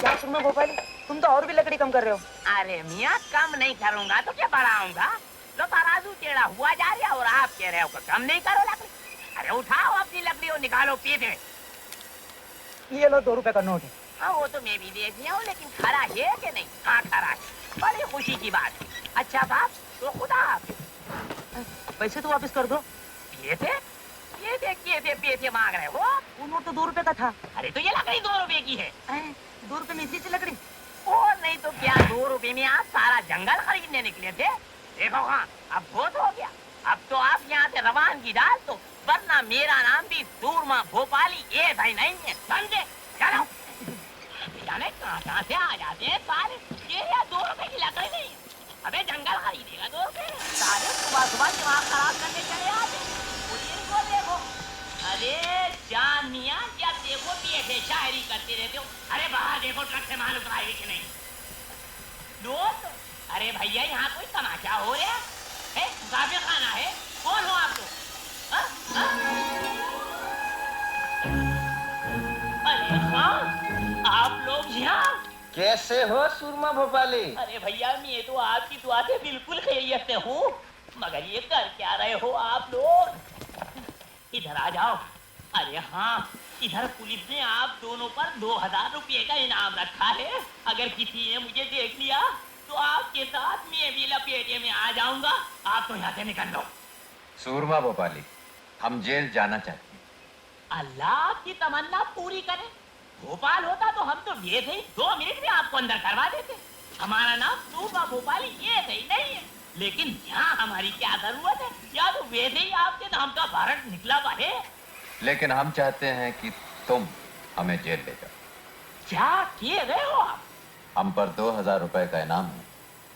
क्या सुरमा भोपाली, तुम तो और भी लकड़ी कम कर रहे हो। अरे मियाँ कम नहीं करूंगा तो क्या बढ़ाऊंगा? लो तराजू टेढ़ा हुआ जा रहा है और आप कह रहे हो कि कम नहीं करो लकड़ी। अरे उठाओ अपनी लकड़ी और निकालो पीछे। ये लो 2 रुपए का नोट है। हाँ वो तो मैं भी देख लिया हूँ, लेकिन खरा है कि नहीं? हाँ खरा है, बड़ी खुशी की बात है। अच्छा बाप, तो खुदा हाफिज। पैसे तो वापस कर दो। पैसे मांग रहे हो? वो नोट तो 2 रुपए का था। अरे तो ये लकड़ी 2 रुपए की है। 2 रुपए में इतनी सी लकड़ी? और नहीं तो क्या, 2 रुपए में आप सारा जंगल खरीदने निकले थे? देखो हाँ, अब बहुत हो गया। अब तो आप यहाँ से रवानगी डाल दो, वरना मेरा नाम भी सूरमा भोपाली ये भाई नहीं है, समझे? चलो। जाने कहाँ से आ जाते हैं सारे। ये 2 रुपए की लकड़ी नहीं, अबे जंगल खरीदेगा 2 रुपए। सारे सुबह सुबह दिमाग खराब करने चले आते। को देखो, अरे जान मियाँ, क्या देखो ऐसे शायरी करते रहते हो। अरे बाहर देखो ट्रक से माल उतरा है कि नहीं? दोस्त, अरे भैया यहाँ कोई तमाशा हो रहा है? मुसाफिर खाना है? कौन हो आप लोग? अरे हाँ, आप लोग यहाँ कैसे हो सूरमा भोपाली? अरे भैया मैं तो आपकी दुआ से बिल्कुल खैरियत से हूँ, मगर ये कर क्या रहे हो आप लोग? इधर आ जाओ। अरे हाँ, इधर पुलिस ने आप दोनों पर 2000 रुपये का इनाम रखा है। अगर किसी ने मुझे देख लिया तो आपके साथ मैं भी लपेटे में आ जाऊंगा। आप तो यहाँ से निकल लो। सूरमा भोपाली, हम जेल जाना चाहते हैं। अल्लाह की तमन्ना पूरी करे। भोपाल होता तो हम तो ये थे 2 मिनट में आपको अंदर करवा देते। हमारा नाम सूरमा भोपाली ये सही नहीं है, लेकिन यहाँ हमारी क्या जरूरत है? या तो वैसे ही आपके नाम का भारत निकला हुआ है। लेकिन हम चाहते हैं कि तुम हमें जेल ले जाओ। क्या किए गए हो आप? हम पर 2000 रुपए का इनाम है,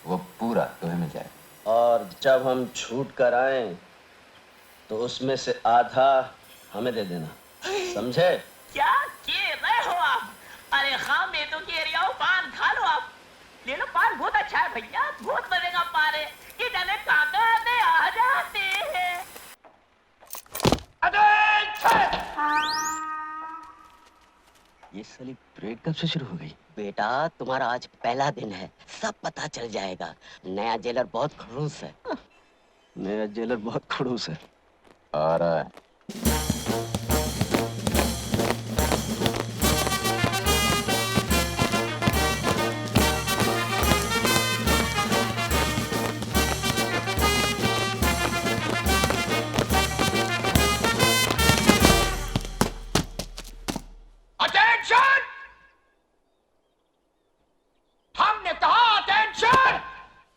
वो पूरा तुम्हें मिल जाए। और जब हम छूट कर आए तो उसमें से आधा हमें दे देना, समझे? क्या किए गए हो आप? अरे हाँ मैं तो कह रहा हूँ, पान खा लो आप। ले लो पान, बहुत अच्छा है भैया, बहुत मजेगा पान है। इधर काका में आ जाते हैं। ये साली परेड कब से शुरू हो गई? बेटा तुम्हारा आज पहला दिन है, सब पता चल जाएगा। नया जेलर बहुत खड़ूस है। नया जेलर बहुत खड़ूस है। आ रहा है।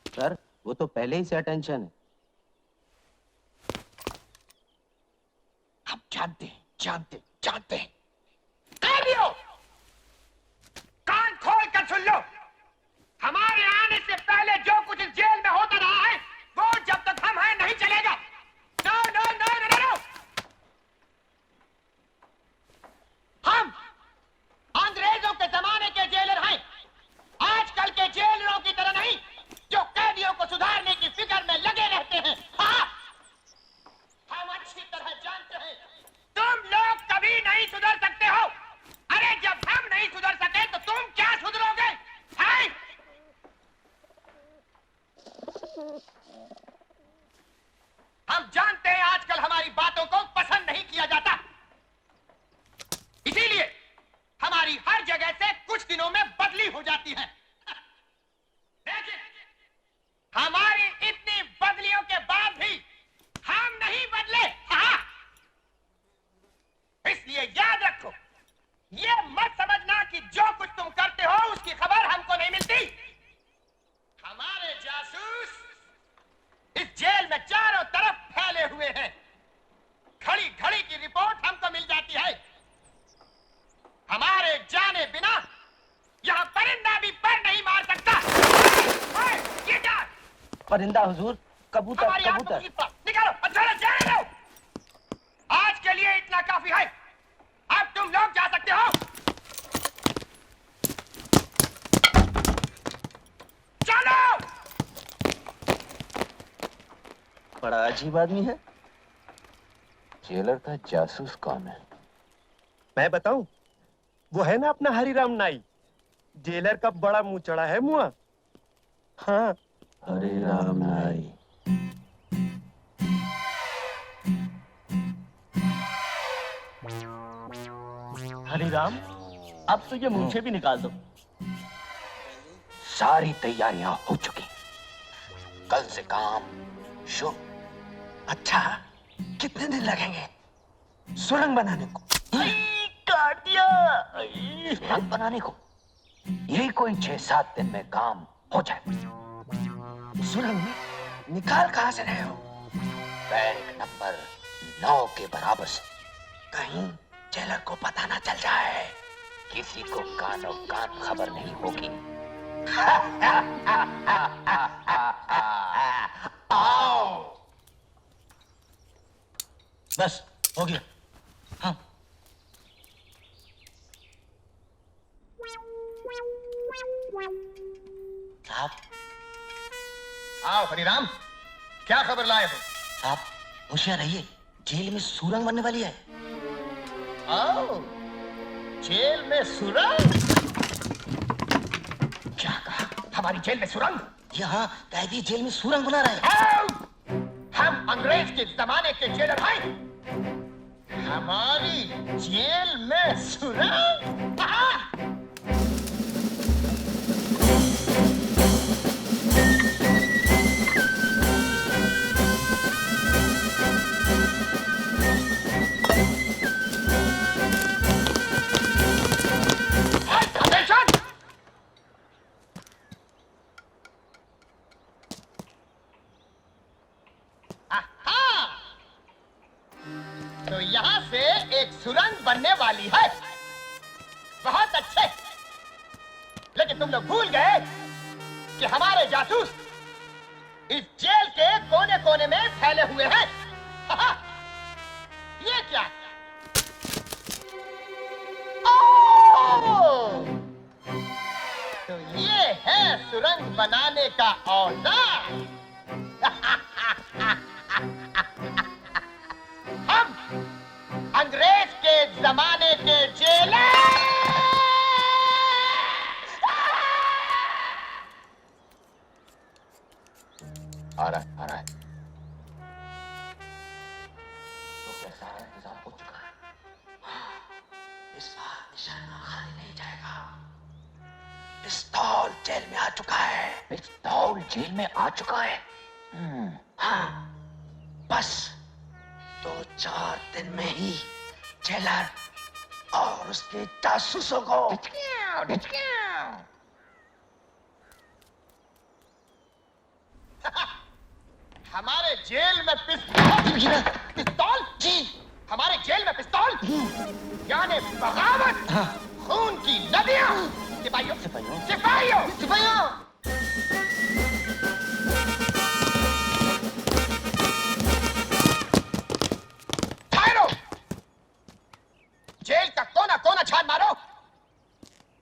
सर, वो तो पहले ही से अटेंशन है। हम जानते हैं। कैदियों, कान खोल कर सुन लो। हमारे आने से पहले जो कुछ इस जेल में होता रहा है, वो जब तक हम हैं नहीं चलेगा। No no no no no. हम अंग्रेजों के जमाने के जेलर हैं, आजकल के जेलरों की तरह नहीं, जो कैदियों को सुधारने की फिक्र में लगे रहते हैं। हाँ, हम अच्छी तरह जानते हैं तुम लोग कभी नहीं सुधर सकते हो। अरे जब हम नहीं सुधर सके तो तुम क्या सुधरोगे? हैं? हम जानते हैं आजकल हमारी बातों को पसंद नहीं किया जाता, इसीलिए हमारी हर जगह से कुछ दिनों में बदली हो जाती है। देखिए, हमारी इतनी बदलियों के बाद भी हम नहीं बदले। हाँ, इसलिए याद रखो, ये मत समझना कि जो कुछ तुम करते हो उसकी खबर हमको नहीं मिलती। हमारे जासूस इस जेल में चारों तरफ फैले हुए हैं। घड़ी घड़ी की रिपोर्ट हमको मिल जाती है। हमारे जाने बिना यहाँ परिंदा भी पर नहीं मार सकता। ये क्या? परिंदा हुजूर, कबूतर। कबूतर निकालो, अच्छा जाने दो। आज के लिए इतना काफी है, अब तुम लोग जा सकते हो। चलो। बड़ा अजीब आदमी है। जेलर का जासूस कौन है? मैं बताऊं? वो है ना अपना हरिराम नाई, जेलर का बड़ा मुंह चढ़ा है मुआ। हाँ हरे राम नाई। हरी राम, अब तो ये मूछें भी निकाल दो। सारी तैयारियां हो चुकी, कल से काम शुरू। अच्छा, कितने दिन लगेंगे सुरंग बनाने को? काट दिया। सुरंग बनाने को यही कोई 6-7 दिन में काम हो जाए। सुरंग निकाल कहाँ से रहे हो? बैंक नंबर 9 के बराबर से। कहीं जेलर को पता ना चल जाए। किसी को कानो कान खबर नहीं होगी। आओ। बस हो गया। हाँ। साहब, आओ हरिराम, क्या खबर लाए हो? साहब होशियार रहिए, जेल में सुरंग बनने वाली है। आओ, जेल में सुरंग? क्या कहा? हमारी जेल में सुरंग? यहाँ कैदी जेल में सुरंग बना रहे हैं। आओ! हम अंग्रेज के जमाने के जेलर हैं। हमारी जेल में सुरंग? तो यहाँ से एक सुरंग बनने वाली है। बहुत अच्छे, लेकिन तुम लोग भूल गए कि हमारे जासूस इस जेल के कोने कोने में फैले हुए हैं। ये क्या? ओह! तो ये है सुरंग बनाने का औजार। हम अंग्रेज के जमाने के जेलर। आ रहा है। तो क्या सारा इंतजाम हो चुका है? इस बार निशाना खाली नहीं जाएगा। पिस्तौल जेल में आ चुका है। पिस्तौल जेल में आ चुका है। हाँ, बस 2-4 दिन में ही जेलर और उसके जासूसों को हमारे जेल में पिस्तौल? पिस्तौल? जी, हमारे जेल में पिस्तौल? यानी बगावत, खून की नदियां। सिपाहियों, सिपाहियों, सिपाहियों, सिपाहियों। ठहरो, जेल का कोना कोना छान मारो।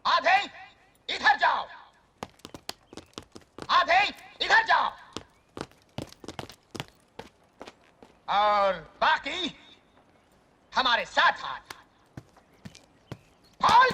आधे इधर जाओ, आधे इधर जाओ, और बाकी हमारे साथ हाथ। हॉल!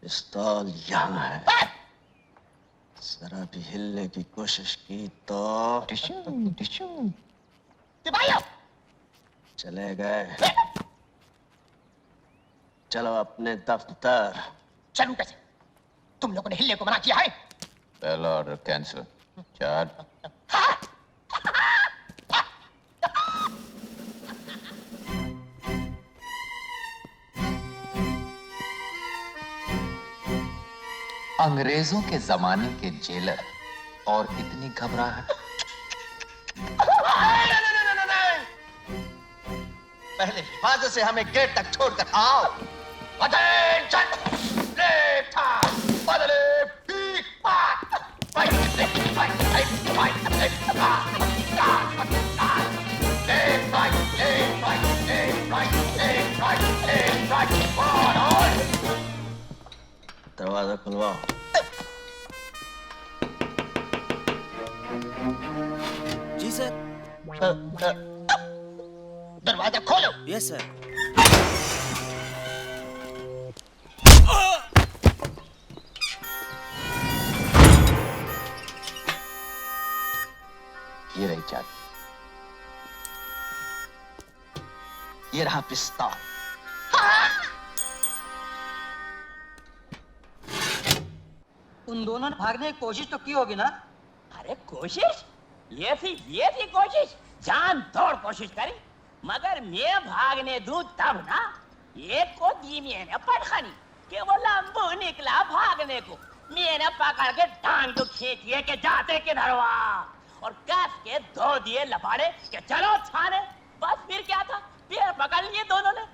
पिस्तौल यहाँ है। जरा भी हिलने की कोशिश की तो सिपाहियों! चले गए। चलो अपने दफ्तर। चलूं कैसे? तुम लोगों ने हिलने को मना किया है। पहला ऑर्डर कैंसिल। 4 अंग्रेजों के जमाने के जेलर और इतनी घबराहट। पहले हिफाजत से हमें गेट तक छोड़कर आओ। अटेंशन! लेफ्ट हैंड, बदले पीक पाक। Fight, fight, fight, fight, fight, left पाक। Left right, left right, left right, left right, left right, forward. दरवाजा खुलवाओ। जी सर। दरवाजा खोलो। Yes sir. ये रही चाबी। ये रहा पिस्तौल। उन दोनों ने भागने की कोशिश तो की होगी ना? अरे कोशिश? ये थी कोशिश। जान तोड़ कोशिश करी, मगर मैं भागने दूं तब ना। एक को दी मैंने पटखनी कि वो लंबू निकला भागने को। मैंने पकड़ के टांग तो खींचिए के जाते किधर हुआ, और कस के 2 दिए लपाड़े कि चलो थाने। बस फिर क्या था, पैर पकड़ लिए दोनों ने।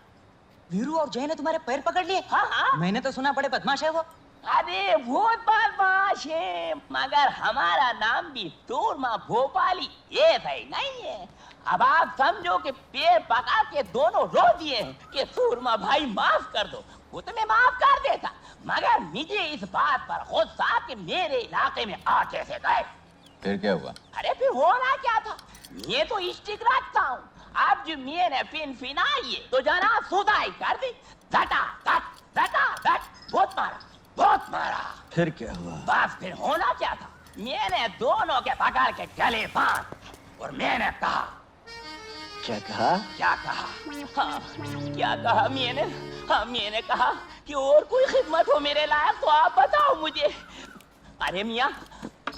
वीरू और जय ने तुम्हारे पैर पकड़ लिए? हाँ। मैंने तो सुना बड़े बदमाश है वो। अरे बहुत बदमाश है, मगर हमारा नाम भी सूरमा भोपाली ये सही नहीं है। अब आप समझो कि पैर पकड़ के दोनों रो दिए कि सूरमा भाई माफ कर दो। वो तो मैं माफ कर देता, मगर मुझे इस बात पर गुस्सा कि मेरे इलाके में आ कैसे गए। फिर क्या हुआ? अरे फिर होना क्या था, ये तो स्टिक रखता हूँ। अब जो मैंने फिनाई है तो जना सुधाई कर दी। धटा धट बहुत मारा। फिर क्या हुआ? बस फिर होना क्या था, मैंने दोनों के पकड़ के गले बांध और मैंने कहा। क्या कहा? क्या कहा? हाँ, क्या कहा मैंने? हाँ, मैंने कहा कि और कोई खिदमत हो मेरे लायक तो आप बताओ मुझे। अरे मियाँ,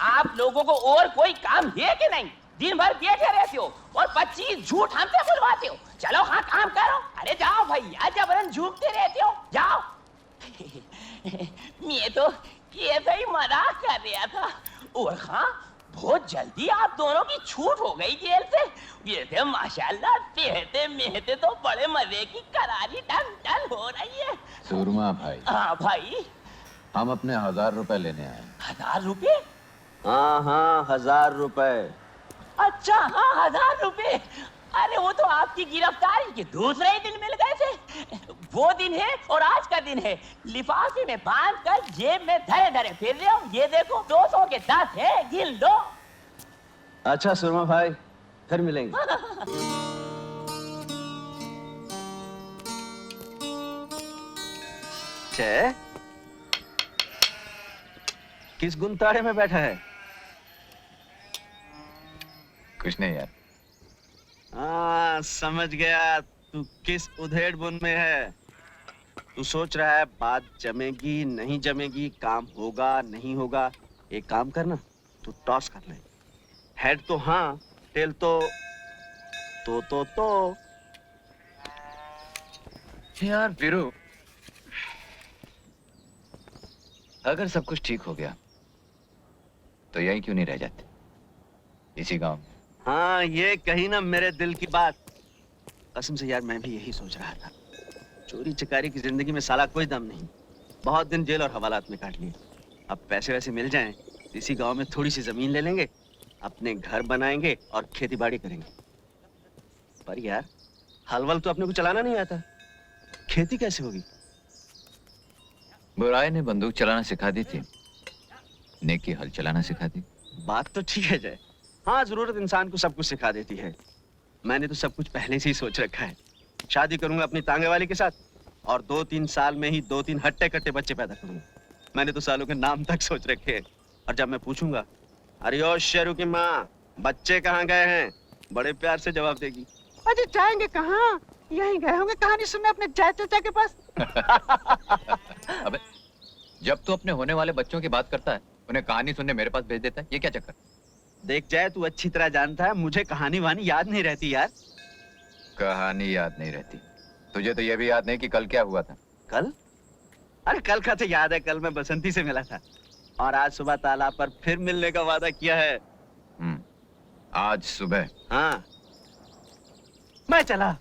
आप लोगों को और कोई काम है कि नहीं? दिन भर बैठे रहते हो और 25 झूठ हमसे बुलवाते हो। चलो हाँ, काम करो। अरे जाओ भैया, जबरन झूठते रहते हो, जाओ। मैं तो ऐसे ही मजाक कर रहा था। और हाँ, बहुत जल्दी आप दोनों की छूट हो गई जेल से। वैसे माशाल्लाह सेहते मेहते तो बड़े मजे की करारी टन हो रही है। सूरमा भाई। हाँ भाई। हम अपने 1000 रुपए लेने आए। 1000 रुपए? हाँ 1000 रुपए। अच्छा हाँ, 1000 रुपए। अरे वो तो आपकी गिरफ्तारी के दूसरे ही दिन मिल गए थे। वो दिन है और आज का दिन है। लिफाफे में बांध कर जेब में धरे फिर रहे हो। ये देखो 200 के 10 है, गिन लो। अच्छा सुरमा भाई, फिर मिलेंगे। किस गुंताड़े में बैठा है? कुछ नहीं यार। हाँ समझ गया, तू किस उधेड़ बुन में है। तू सोच रहा है बात जमेगी नहीं जमेगी, काम होगा नहीं होगा। एक काम करना, तू टॉस कर ले। हेड तो हाँ, टेल तो यार वीरू, अगर सब कुछ ठीक हो गया तो यही क्यों नहीं रह जाते इसी गांव में? हाँ ये कही ना मेरे दिल की बात। कसम से यार मैं भी यही सोच रहा था। चोरी चकारी की जिंदगी में साला कोई दम नहीं। बहुत दिन जेल और हवालात में काट लिए। अब पैसे वैसे मिल जाएं, इसी गांव में थोड़ी सी जमीन ले लेंगे, अपने घर बनाएंगे और खेती बाड़ी करेंगे। पर यार हल तो अपने को चलाना नहीं आता, खेती कैसे होगी? बुराई ने बंदूक चलाना सिखा दी थी, नेकी हल चलाना सिखा दी। बात तो ठीक है जय। हाँ जरूरत इंसान को सब कुछ सिखा देती है। मैंने तो सब कुछ पहले से ही सोच रखा है। शादी करूंगा अपनी तांगे वाली के साथ और 2-3 साल में ही 2-3 हट्टे कट्टे बच्चे पैदा करूंगा। मैंने तो सालों के नाम तक सोच रखे हैं। और जब मैं पूछूंगा अरे ओ शेरू की माँ बच्चे कहाँ गए हैं, बड़े प्यार से जवाब देगी, अरे जाएंगे कहाँ, यहीं गए होंगे कहानी सुनने अपने जय चाचा के पास। अबे जब तू अपने होने वाले बच्चों की बात करता है उन्हें कहानी सुनने मेरे पास भेज देता है, ये क्या चक्कर? देख जाए, तू अच्छी तरह जानता है मुझे कहानी वानी याद नहीं रहती यार। कहानी याद नहीं रहती? तुझे तो ये भी याद नहीं कि कल क्या हुआ था? कल? अरे कल का तो याद है, कल मैं बसंती से मिला था और आज सुबह तालाब पर फिर मिलने का वादा किया है। आज सुबह? हाँ, मैं चला